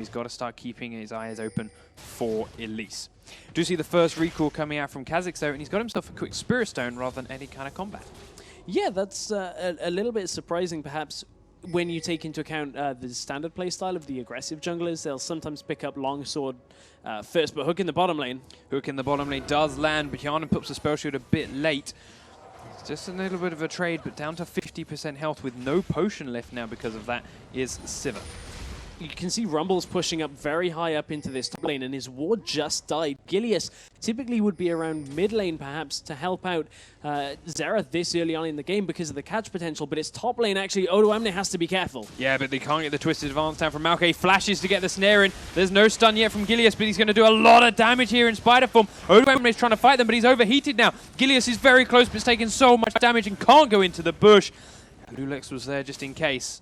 He's got to start keeping his eyes open for Elise. Do see the first recall coming out from Kha'Zix though, and he's got himself a quick Spirit Stone rather than any kind of combat. Yeah, that's a little bit surprising perhaps when you take into account the standard playstyle of the aggressive junglers. They'll sometimes pick up Longsword first, but Hook in the bottom lane. Hook in the bottom lane does land, but Yana puts the spell shield a bit late. It's just a little bit of a trade, but down to 50% health with no potion left now because of that is Sivir. You can see Rumble's pushing up very high up into this top lane, and his ward just died. Gilius typically would be around mid lane, perhaps, to help out Xerath this early on in the game because of the catch potential, but it's top lane, actually. Odoamne has to be careful. Yeah, but they can't get the Twisted Advance down from Maokai. Flashes to get the snare in. There's no stun yet from Gilius, but he's going to do a lot of damage here in Spider Form. Odoamne is trying to fight them, but he's overheated now. Gilius is very close, but he's taking so much damage and can't go into the bush. Lulex was there just in case.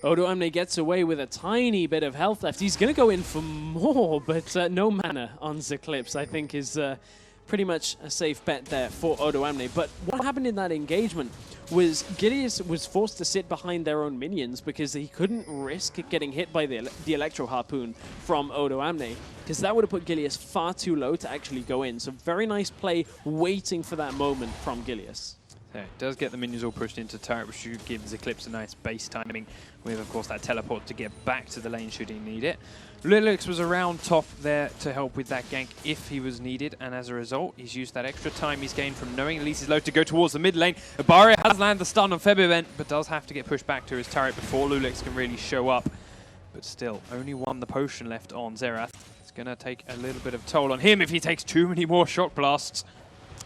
Odoamne gets away with a tiny bit of health left. He's going to go in for more, but no mana on Eclipse, I think, is pretty much a safe bet there for Odoamne. But what happened in that engagement was Gilius was forced to sit behind their own minions because he couldn't risk getting hit by the Electro Harpoon from Odoamne, because that would have put Gilius far too low to actually go in. So very nice play, waiting for that moment from Gilius. Yeah, it does get the minions all pushed into turret, which should give Eclipse a nice base timing with, of course, that teleport to get back to the lane should he need it. Lilix was around top there to help with that gank if he was needed, and as a result, he's used that extra time he's gained from knowing Elise is low to go towards the mid lane. Abaria has landed the stun on Febivent, but does have to get pushed back to his turret before Lulix can really show up. But still, only one the potion left on Xerath. It's going to take a little bit of toll on him if he takes too many more shock blasts.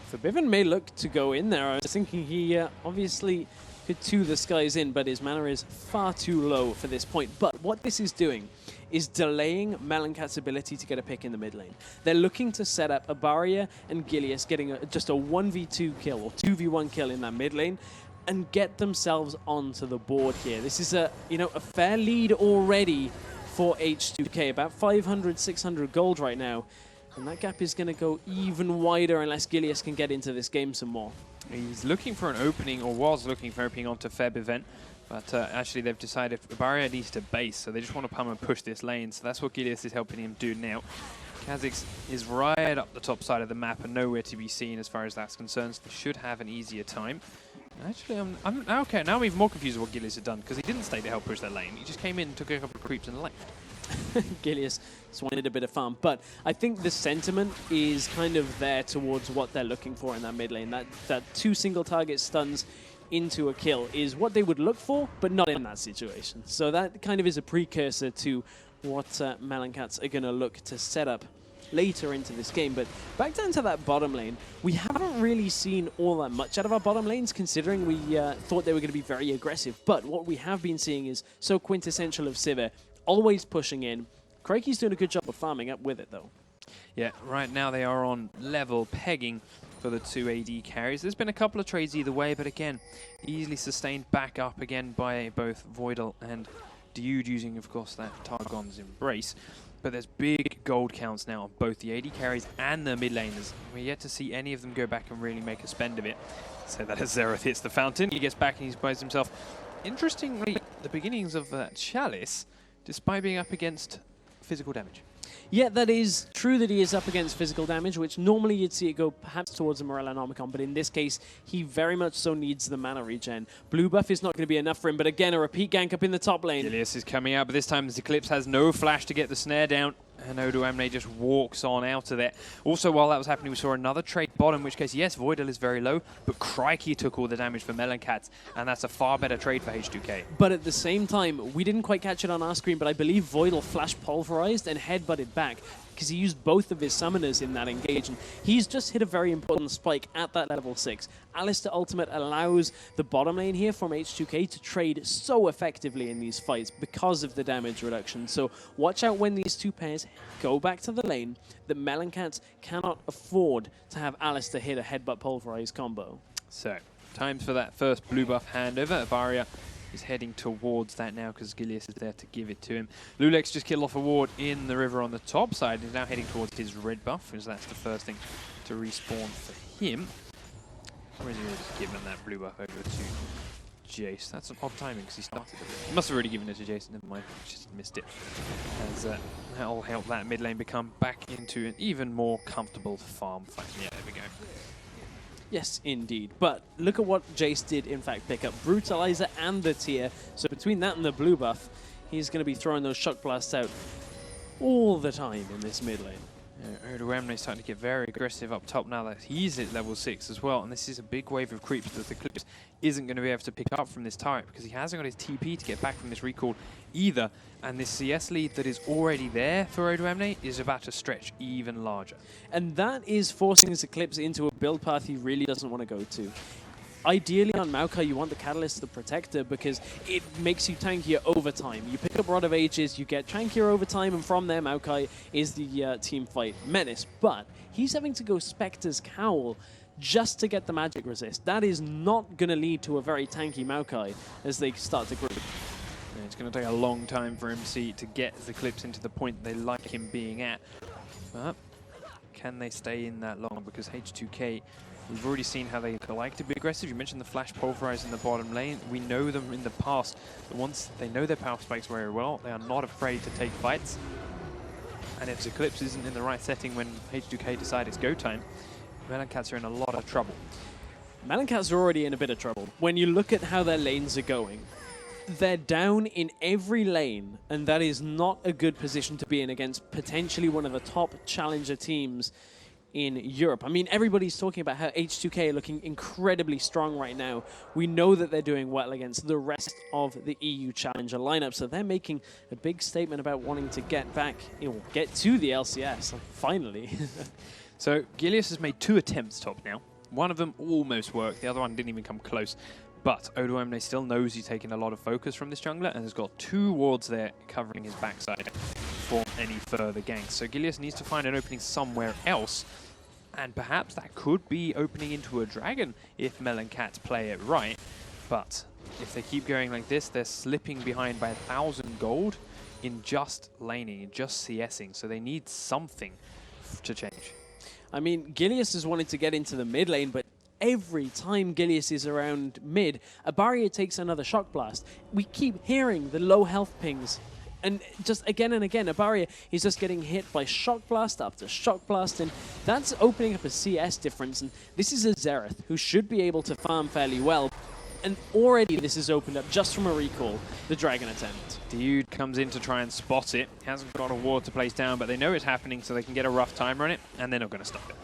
Forbidden may look to go in there. I was thinking he obviously could 2 the skies in, but his mana is far too low for this point. But what this is doing is delaying Meloon Cats' ability to get a pick in the mid lane. They're looking to set up Abaria and Gilius getting just a 1v2 kill or 2v1 kill in that mid lane and get themselves onto the board here. This is a fair lead already for H2K, about 500, 600 gold right now. And that gap is going to go even wider unless Gilius can get into this game some more. He's looking for an opening, or was looking for an opening onto Febivent, but actually they've decided Abaria needs to base, so they just want to pump and push this lane, so that's what Gilius is helping him do now. Kha'Zix is right up the top side of the map and nowhere to be seen as far as that's concerned, so they should have an easier time. Actually, I'm okay, now I'm even more confused with what Gilius had done, because he didn't stay to help push that lane. He just came in, took a couple of creeps and left. Gilius just wanted a bit of farm, but I think the sentiment is kind of there towards what they're looking for in that mid lane. That 2 single target stuns into a kill is what they would look for, but not in that situation. So that kind of is a precursor to what Meloon Cats are going to look to set up later into this game. But back down to that bottom lane, we haven't really seen all that much out of our bottom lanes, considering we thought they were going to be very aggressive. But what we have been seeing is so quintessential of Sivir, always pushing in. Craiky's doing a good job of farming up with it, though. Yeah, right now they are on level pegging for the 2 AD carries. There's been a couple of trades either way, but again, easily sustained back up again by both Voidal and Dude using, of course, that Targon's Embrace. But there's big gold counts now on both the AD carries and the mid laners. We're yet to see any of them go back and really make a spend of it. So that as Xerath hits the fountain, he gets back and he buys himself. Interestingly, the beginnings of that Chalice, despite being up against physical damage. Yeah, that is true that he is up against physical damage, which normally you'd see it go perhaps towards a Morellonomicon, but in this case, he very much so needs the mana regen. Blue buff is not going to be enough for him, but again, a repeat gank up in the top lane. Gilius is coming out, but this time Eclipse has no flash to get the snare down, and Odoamne just walks on out of there. Also, while that was happening, we saw another trade bottom, in which case, yes, Voidal is very low, but Crikey took all the damage for Meloon Cats, and that's a far better trade for H2K. But at the same time, we didn't quite catch it on our screen, but I believe Voidal flash pulverized and headbutted back, because he used both of his summoners in that engage, and he's just hit a very important spike at that level 6. Alistar Ultimate allows the bottom lane here from H2K to trade so effectively in these fights because of the damage reduction. So watch out when these two pairs go back to the lane. The Meloon Cats cannot afford to have Alistar hit a headbutt pulverize combo. So, time for that first blue buff handover. Abaria is heading towards that now because Gilius is there to give it to him. Lulex just killed off a ward in the river on the top side. He's now heading towards his red buff, because that's the first thing to respawn for him. Or is he just giving that blue buff over to Jace. That's an odd timing because he started it. He must have already given it to Jace. Never mind, just missed it. As that'll help that mid lane become back into an even more comfortable farm fight. Yeah, there we go. Yes, indeed. But look at what Jace did, in fact, pick up Brutalizer and the tier. So between that and the blue buff, he's going to be throwing those shock blasts out all the time in this mid lane. Yeah, Odoemne's starting to get very aggressive up top now that he's at level 6 as well, and this is a big wave of creeps that the Eclipse isn't going to be able to pick up from this turret because he hasn't got his TP to get back from this recall either, and this CS lead that is already there for Odoemne is about to stretch even larger. And that is forcing this Eclipse into a build path he really doesn't want to go to. Ideally on Maokai, you want the Catalyst, the Protector, because it makes you tankier over time. You pick up Rod of Ages, you get tankier over time, and from there, Maokai is the team fight menace. But he's having to go Spectre's Cowl just to get the magic resist. That is not going to lead to a very tanky Maokai as they start to group. Yeah, it's going to take a long time for MC to get the Eclipse into the point they like him being at. But can they stay in that long? Because H2K... we've already seen how they like to be aggressive. You mentioned the Flash Pulverize in the bottom lane. We know them in the past. But once they know their power spikes very well, they are not afraid to take fights. And if Eclipse isn't in the right setting when H2K decide it's go time, Meloon Cats are in a lot of trouble. Meloon Cats are already in a bit of trouble. When you look at how their lanes are going, they're down in every lane, and that is not a good position to be in against potentially one of the top challenger teams in Europe. I mean, everybody's talking about how H2K are looking incredibly strong right now. We know that they're doing well against the rest of the EU Challenger lineup, so they're making a big statement about wanting to get back, get to the LCS, finally. So, Gilius has made 2 attempts top now. One of them almost worked, the other one didn't even come close. But Odoemne still knows he's taking a lot of focus from this jungler and has got 2 wards there covering his backside for any further ganks. So Gilius needs to find an opening somewhere else, and perhaps that could be opening into a dragon if Meloon Cats play it right. But if they keep going like this, they're slipping behind by 1,000 gold in just laning, in just CSing, so they need something to change. I mean, Gilius has wanted to get into the mid lane, but every time Gilius is around mid, a barrier takes another shock blast. We keep hearing the low health pings, and just again and again, a barrier is just getting hit by shock blast after shock blast, and that's opening up a CS difference. And this is a Xerath who should be able to farm fairly well, and already this has opened up just from a recall the dragon attempt. Dude comes in to try and spot it. Hasn't got a ward to place down, but they know it's happening, so they can get a rough timer on it, and they're not going to stop it.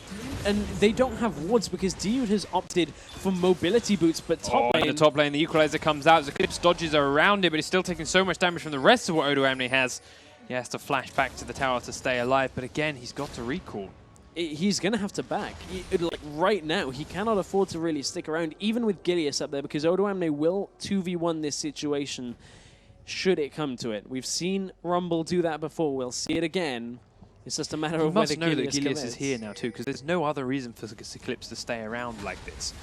And they don't have wards because Dude has opted for mobility boots, but top lane... in the top lane, the Equalizer comes out. Eclipse dodges around it, but he's still taking so much damage from the rest of what Odoemne has. He has to flash back to the tower to stay alive, but again, he's got to recall. He's going to have to back. Like right now, he cannot afford to really stick around, even with Gilius up there, because Odoemne will 2v1 this situation should it come to it. We've seen Rumble do that before. We'll see it again. It's just a matter of whether Gilius know that Gilius is here now too, because there's no other reason for Eclipse to stay around like this.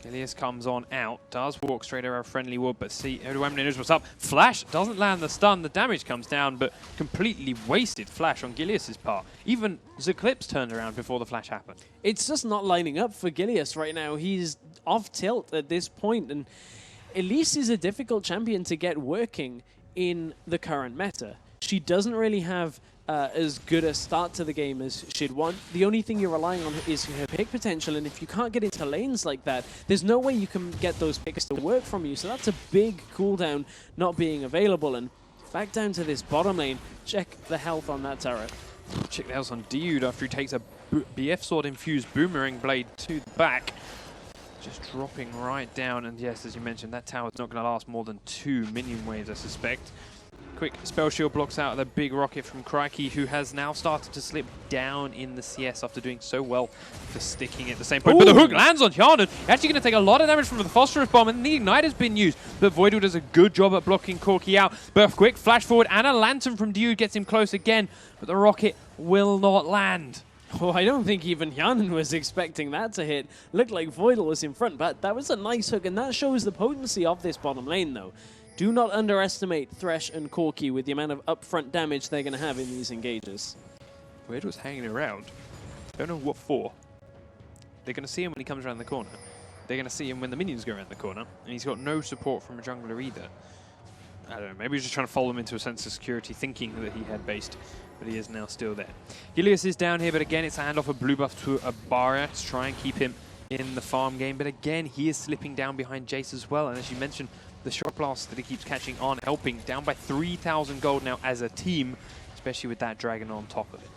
Gilius comes on out, does walk straight over a friendly ward, but see, Odoemne knows what's up. Flash doesn't land the stun, the damage comes down, but completely wasted Flash on Gilius's part. Even Eclipse turned around before the Flash happened. It's just not lining up for Gilius right now. He's off tilt at this point, and Elise is a difficult champion to get working in the current meta. She doesn't really have as good a start to the game as she'd want. The only thing you're relying on is her pick potential, and if you can't get into lanes like that, there's no way you can get those picks to work from you. So that's a big cooldown not being available. And back down to this bottom lane, check the health on that turret. Check the health on Dude after he takes a BF Sword infused Boomerang Blade to the back. Just dropping right down, and yes, as you mentioned, that tower's not going to last more than 2 minion waves, I suspect. Quick spell shield blocks out the big rocket from Crikey, who has now started to slip down in the CS after doing so well for sticking at the same point. Ooh. But the hook lands on Hjarnan. Actually going to take a lot of damage from the Phosphorus Bomb, and the Ignite has been used. But Voidal does a good job at blocking Corki out. But a quick flash forward and a Lantern from Dude gets him close again, but the rocket will not land. Oh, I don't think even Hjarnan was expecting that to hit. Looked like Voidal was in front, but that was a nice hook, and that shows the potency of this bottom lane, though. Do not underestimate Thresh and Corki with the amount of upfront damage they're going to have in these engages. Voidal's hanging around. Don't know what for. They're going to see him when he comes around the corner. they're going to see him when the minions go around the corner, and he's got no support from a jungler either. I don't know, maybe he's just trying to follow him into a sense of security, thinking that he had based, but he is now still there. Gilius is down here, but again, it's a handoff of blue buff to a Barrier to try and keep him in the farm game. But again, he is slipping down behind Jace as well. And as you mentioned, the shot blast that he keeps catching on, helping, down by 3,000 gold now as a team, especially with that dragon on top of it.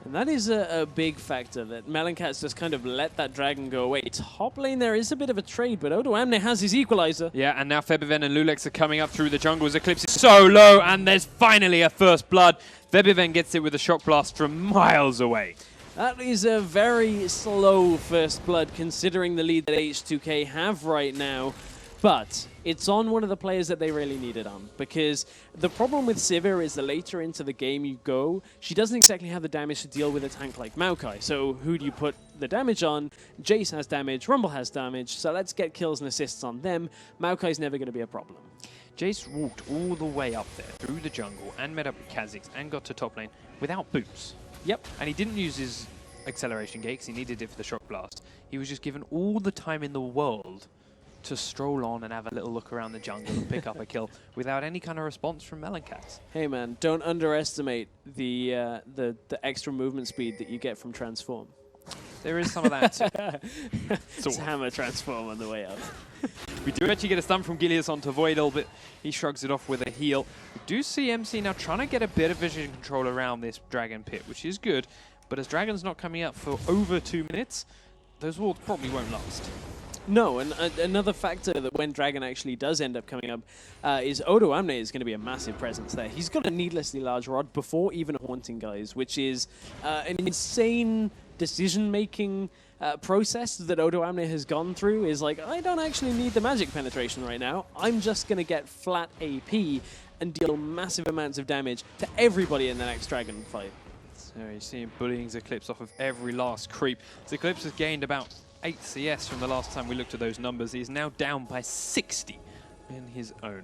And that is a big factor, that Meloon Cats just kind of let that dragon go away. Top lane, there is a bit of a trade, but Odo Amne has his equalizer. Yeah, and now Febiven and Lulex are coming up through the jungle as Eclipse is so low, and there's finally a first blood. Febiven gets it with a shock blast from miles away. That is a very slow first blood, considering the lead that H2K have right now. But it's on one of the players that they really need it on, because the problem with Sivir is the later into the game you go, she doesn't exactly have the damage to deal with a tank like Maokai. So who do you put the damage on? Jace has damage, Rumble has damage, so let's get kills and assists on them. Maokai's never going to be a problem. Jace walked all the way up there through the jungle and met up with Kha'Zix and got to top lane without boots. Yep. And he didn't use his acceleration gate because he needed it for the shock blast. He was just given all the time in the world to stroll on and have a little look around the jungle and pick up a kill without any kind of response from Meloon Cats. Hey man, don't underestimate the extra movement speed that you get from Transform. There is some of that. It's Hammer Transform on the way up. We do actually get a stun from Gilius onto Voidal, but he shrugs it off with a heal. We do see MC now trying to get a bit of vision control around this Dragon Pit, which is good, but as Dragon's not coming up for over 2 minutes, those wards probably won't last. No, and another factor that when Dragon actually does end up coming up is Odo Amne is going to be a massive presence there. He's got a needlessly large rod before even haunting guys, which is an insane decision-making process that Odo Amne has gone through. Is like, I don't actually need the magic penetration right now. I'm just going to get flat AP and deal massive amounts of damage to everybody in the next Dragon fight. So you see him bullying Eclipse off of every last creep. Eclipse has gained about 8 CS from the last time we looked at those numbers. He's now down by 60 in his own.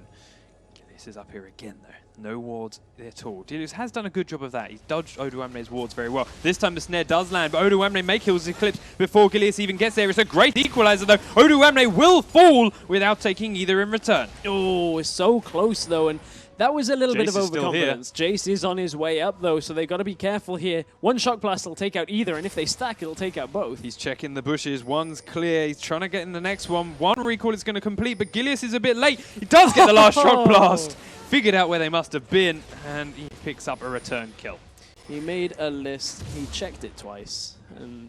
This is up here again, though. No wards at all. Delius has done a good job of that. He's dodged Odo Amne's wards very well. This time the snare does land, but Odo Amne may kill Eclipse before Gilius even gets there. It's a great equalizer, though. Odo Amne will fall without taking either in return. Oh, it's so close, though, and that was a little bit of overconfidence. Jace is on his way up, though, so they've got to be careful here. One shock blast will take out either, and if they stack, it'll take out both. He's checking the bushes. One's clear. He's trying to get in the next one. One recall is going to complete, but Gilius is a bit late. He does get the last shock blast. Figured out where they must have been, and he picks up a return kill. He made a list. He checked it twice, and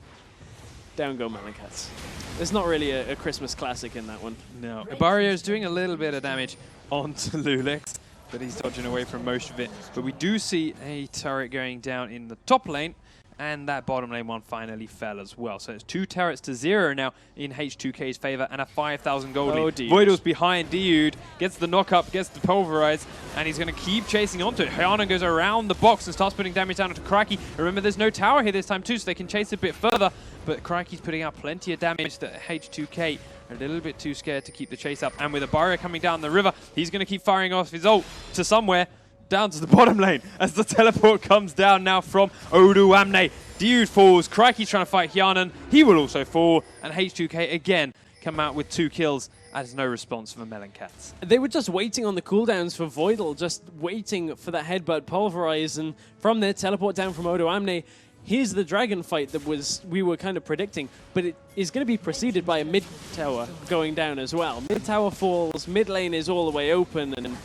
down go Meloon Cats. There's not really a Christmas classic in that one. No. Barrier is doing a little bit of damage onto Lulex, but he's dodging away from most of it. But we do see a turret going down in the top lane, and that bottom lane one finally fell as well. So it's 2 turrets to 0 now in H2K's favor, and a 5,000 gold lead. Voidal's behind Diud, gets the knock up, gets the pulverize, and he's going to keep chasing onto it. Hyana goes around the box and starts putting damage down onto Crikey. Remember, there's no tower here this time too, so they can chase a bit further, but Crikey's putting out plenty of damage that H2K are a little bit too scared to keep the chase up. And with a barrier coming down the river, he's going to keep firing off his ult to somewhere, down to the bottom lane as the teleport comes down now from Odo Amne. Dude falls. Crikey's trying to fight Hyanan. He will also fall. And H2K again come out with 2 kills as no response from the Meloon Cats. They were just waiting on the cooldowns for Voidal, just waiting for that headbutt pulverize. And from there, teleport down from Odo Amne. Here's the dragon fight that we were kind of predicting, but it is going to be preceded by a mid tower going down as well. Mid tower falls, mid lane is all the way open, and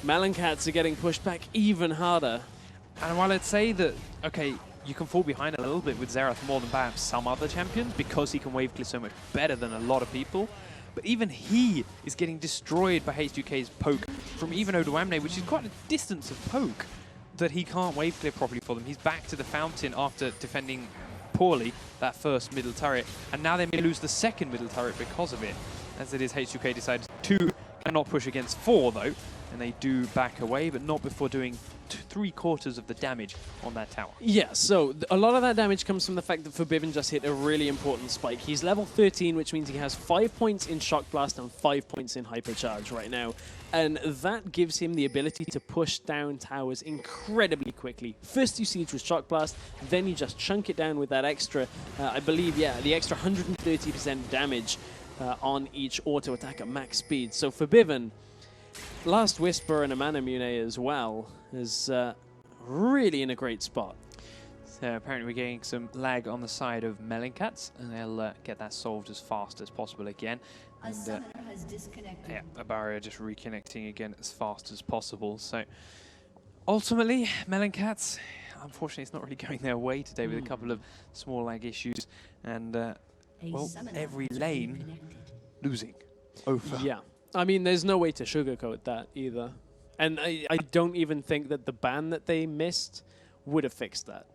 Meloon Cats are getting pushed back even harder. And while I'd say that, okay, you can fall behind a little bit with Xerath more than perhaps some other champions because he can wave clear so much better than a lot of people, but even he is getting destroyed by H2K's poke from even Odo Amne, which is quite a distance of poke that he can't wave clear properly for them. He's back to the fountain after defending poorly that first middle turret, and now they may lose the second middle turret because of it. As it is, H2K decided 2 cannot push against 4 though, and they do back away, but not before doing 3/4 of the damage on that tower. Yeah, so a lot of that damage comes from the fact that Forbidden just hit a really important spike. He's level 13, which means he has 5 points in Shock Blast and 5 points in Hypercharge right now. And that gives him the ability to push down towers incredibly quickly. First you siege with Shock Blast, then you just chunk it down with that extra, I believe, yeah, the extra 130% damage. on each auto attack at max speed. So for Bivin, Last Whisper and a Mana Mune as well is really in a great spot. So apparently we're getting some lag on the side of Meloon Cats, and they'll get that solved as fast as possible again. And, A summoner has disconnected. yeah, a barrier just reconnecting again as fast as possible. So ultimately, Meloon Cats, unfortunately, it's not really going their way today with a couple of small lag issues, and well, every lane losing over. Yeah, I mean, there's no way to sugarcoat that either. And I don't even think that the ban that they missed would have fixed that.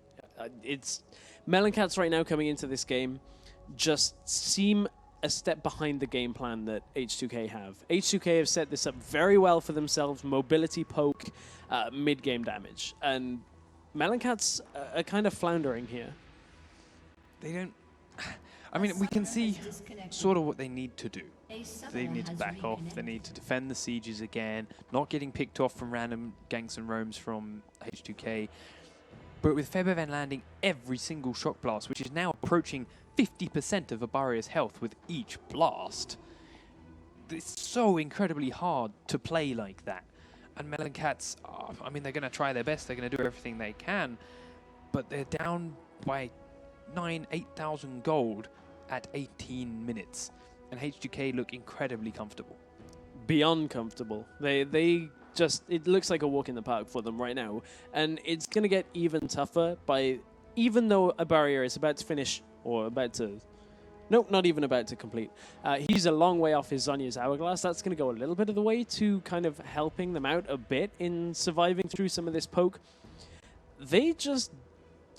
It's Meloon Cats right now coming into this game just seem a step behind the game plan that H2K have. H2K have set this up very well for themselves, mobility, poke, mid-game damage. And Meloon Cats are kind of floundering here. They don't... I mean, we can see sort of what they need to do. A summoner They need to has back off, they need to defend the sieges again, not getting picked off from random ganks and roams from H2K. But with Febiven landing every single shock blast, which is now approaching 50% of a barrier's health with each blast, it's so incredibly hard to play like that. And Meloon Cats, I mean, they're going to try their best, they're going to do everything they can, but they're down by 8,000 gold at 18 minutes. And H2K look incredibly comfortable. Beyond comfortable. They just, it looks like a walk in the park for them right now. And it's going to get even tougher by, even though a barrier is about to finish, or about to, nope, not even about to complete. He's a long way off his Zhonya's Hourglass. That's going to go a little bit of the way to kind of helping them out a bit in surviving through some of this poke. They just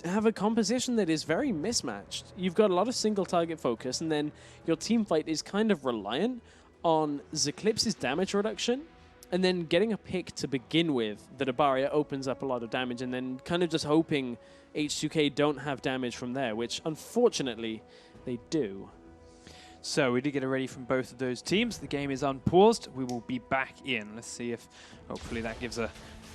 have a composition that is very mismatched. You've got a lot of single target focus, and then your team fight is kind of reliant on Eclipse's damage reduction, and then getting a pick to begin with that a barrier opens up a lot of damage, and then kind of just hoping H2K don't have damage from there, which unfortunately they do. So we did get it ready from both of those teams. The game is unpaused. We will be back in. Let's see if hopefully that gives a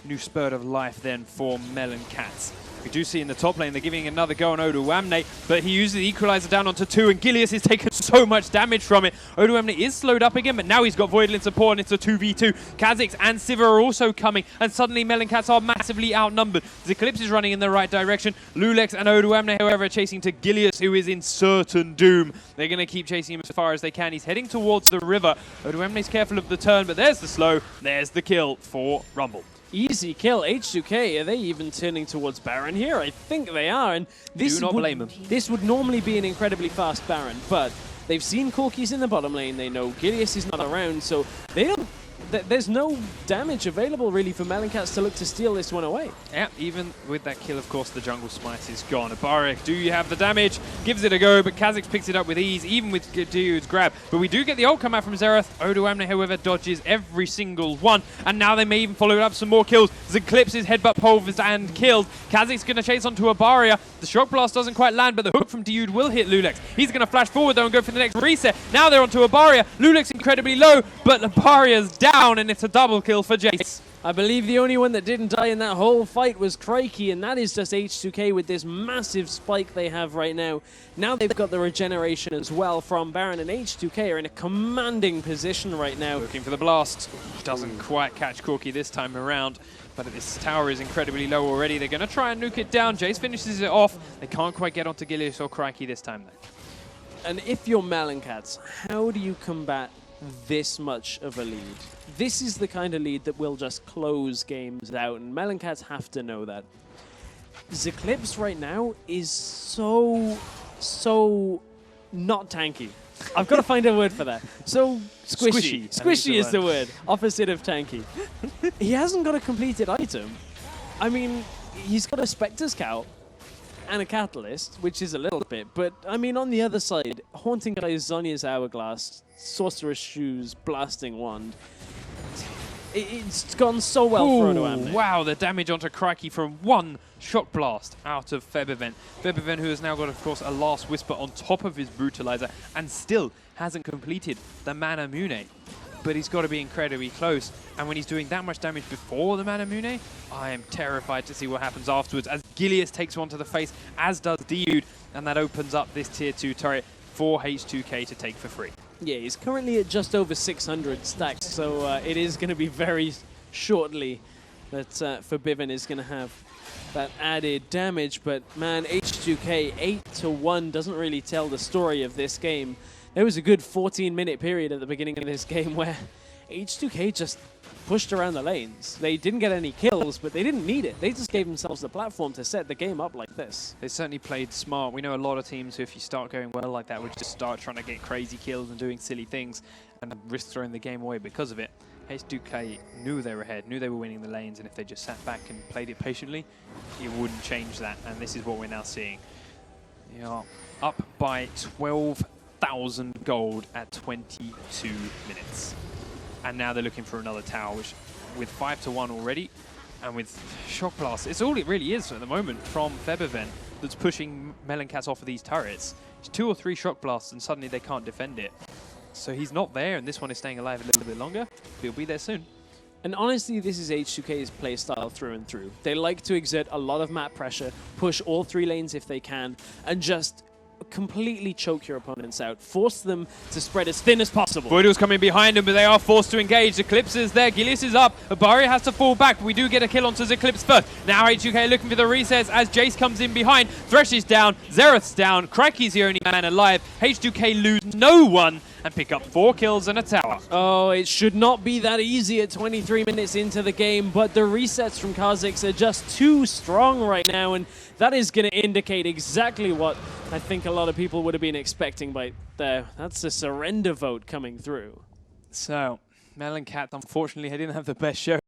new spurt of life then for Meloon Cats. We do see in the top lane they're giving another go on Oduwamne, but he uses the equalizer down onto 2, and Gilius has taken so much damage from it. Oduwamne is slowed up again, but now he's got Voidal in support, and it's a 2v2. Kha'Zix and Sivir are also coming, and suddenly Meloon Cats are massively outnumbered. Eclipse is running in the right direction. Lulex and Oduwamne, however, are chasing to Gilius, who is in certain doom. They're going to keep chasing him as far as they can. He's heading towards the river. Oduwamne's careful of the turn, but there's the slow. There's the kill for Rumble. Easy kill. H2K, are they even turning towards Baron here? I think they are. And this Do not blame them. This would normally be an incredibly fast Baron, but they've seen Corki's in the bottom lane. They know Gilius is not around, so they don't. There's no damage available really for Meloon Cats to look to steal this one away. Yeah, even with that kill, of course, the jungle smite is gone. Abarik, do you have the damage? Gives it a go, but Kha'Zix picks it up with ease, even with Dude's grab. But we do get the ult come out from Xerath. Oduwamne, however, dodges every single one. And now they may even follow it up some more kills. Eclipse's headbutt pulverized and killed. Kha'Zix going to chase onto a barrier. The shock blast doesn't quite land, but the hook from Dude will hit Lulex. He's going to flash forward, though, and go for the next reset. Now they're onto a barrier. Lulex incredibly low, but the barrier's down, and it's a double kill for Jace. I believe the only one that didn't die in that whole fight was Crikey, and that is just H2K with this massive spike they have right now. Now they've got the regeneration as well from Baron, and H2K are in a commanding position right now. Looking for the blast. Doesn't quite catch Corki this time around, but this tower is incredibly low already. They're going to try and nuke it down. Jace finishes it off. They can't quite get onto Gilius or Crikey this time, though. And if you're Meloon Cats, how do you combat this much of a lead? This is the kind of lead that will just close games out, and Meloon Cats have to know that. Eclipse right now is so not tanky. I've got to find a word for that. So squishy. Squishy is the word. Opposite of tanky. He hasn't got a completed item. I mean, he's got a Spectre Scout and a Catalyst, which is a little bit, but I mean, on the other side, Haunting Guy's Zhonya's Hourglass, Sorcerer's Shoes, Blasting Wand. It's gone so well for Oduwamne. Wow, the damage onto Crikey from one shock blast out of Febiven. Febiven, who has now got, of course, a Last Whisper on top of his Brutalizer and still hasn't completed the Mana Mune. But he's got to be incredibly close. And when he's doing that much damage before the Mana Mune, I am terrified to see what happens afterwards, as Gilius takes one to the face, as does Dude, and that opens up this tier 2 turret for H2K to take for free. Yeah, he's currently at just over 600 stacks, so it is going to be very shortly that Forbidden is going to have that added damage. But man, H2K 8-1 doesn't really tell the story of this game. There was a good 14-minute period at the beginning of this game where H2K just pushed around the lanes. They didn't get any kills, but they didn't need it. They just gave themselves the platform to set the game up like this. They certainly played smart. We know a lot of teams who, if you start going well like that, would just start trying to get crazy kills and doing silly things and risk throwing the game away because of it. H2K knew they were ahead, knew they were winning the lanes, and if they just sat back and played it patiently, it wouldn't change that. And this is what we're now seeing. They are up by 12,000 gold at 22 minutes. And now they're looking for another tower, which with 5-1 already, and with Shock Blast, it's all it really is at the moment from Febiven that's pushing Meloon Cats off of these turrets. It's 2 or 3 Shock Blasts and suddenly they can't defend it. So he's not there, and this one is staying alive a little bit longer. He'll be there soon. And honestly, this is H2K's playstyle through and through. They like to exert a lot of map pressure, push all 3 lanes if they can, and just completely choke your opponents out. Force them to spread as thin as possible. Voidal's coming behind him, but they are forced to engage. Eclipse is there. Gilius is up. Abari has to fall back, but we do get a kill onto Eclipse first. Now H2K looking for the resets as Jace comes in behind. Thresh is down. Xerath's down. Crikey's the only man alive. H2K lose no one and pick up 4 kills and a tower. Oh, it should not be that easy at 23 minutes into the game, but the resets from Kha'Zix are just too strong right now, and that is going to indicate exactly what I think a lot of people would have been expecting by there. That's a surrender vote coming through. So, Meloon Cats, unfortunately, they didn't have the best show